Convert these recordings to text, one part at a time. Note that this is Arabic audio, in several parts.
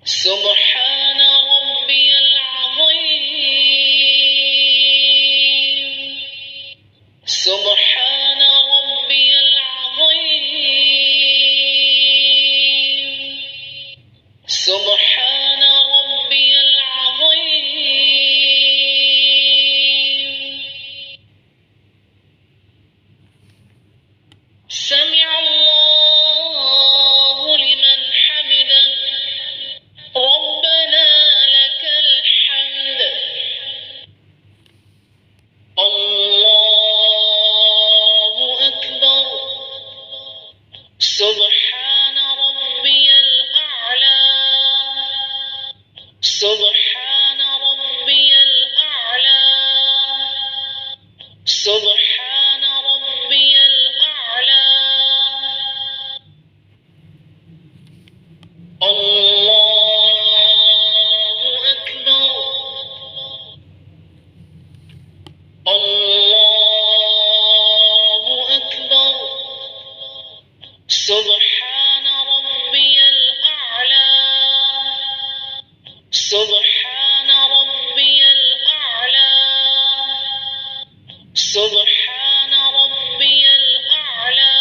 سبحان ربي العظيم سبحان ربي العظيم سبحان ربي العظيم سمع الله لمن حمده ربنا لك الحمد الله أكبر سبحان ربي الأعلى سبحان ربي الأعلى سبحان ربي الأعلى الله أكبر الله أكبر سبحان ربي الأعلى سبحان ربي الأعلى سبحان ربي الأعلى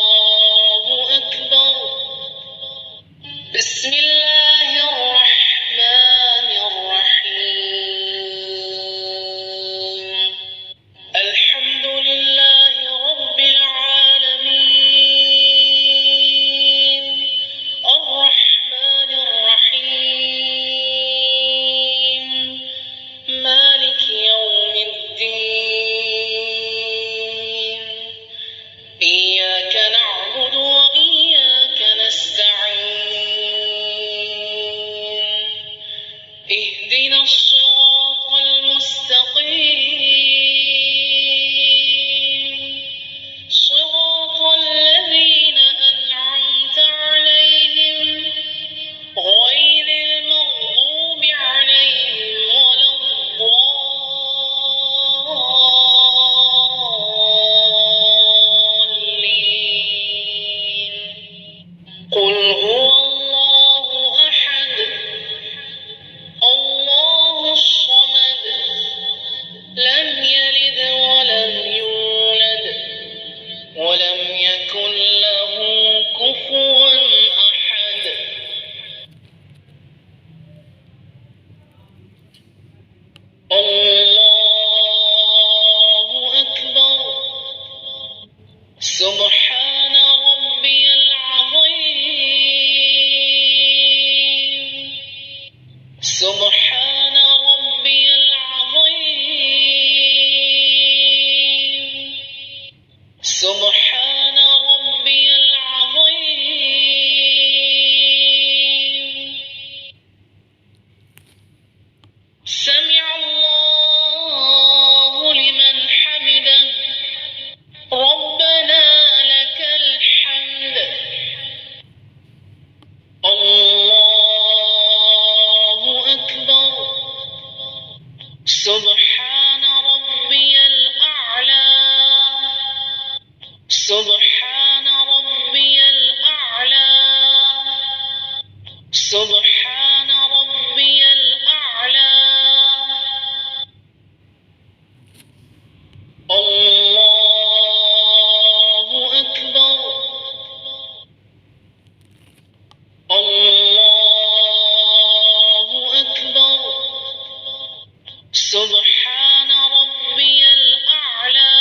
الله أكبر بسم الله الرحمن الرحيم الحمد لله رب العالمين الرحمن الرحيم مالك يوم الدين إياك نعبد وإياك نستعين اهدنا الصراط المستقيم صراط الذين أنعمت عليهم غير المغضوب عليهم ولا الضالين قل هو الله أحد الله الصمد لم يلد ولم يولد ولم يكن له كفوا أحد الله أكبر سبحان ربي العظيم سبحان ربي العظيم سبحان ربي العظيم سمع الله لمن حمده ربنا لك الحمد الله أكبر سبحان ربي الأعلى سبحان ربي الأعلى سبحان ربي الأعلى الله أكبر الله أكبر سبحان ربي الأعلى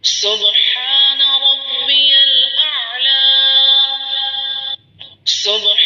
سبحان ربي الأعلى سبحان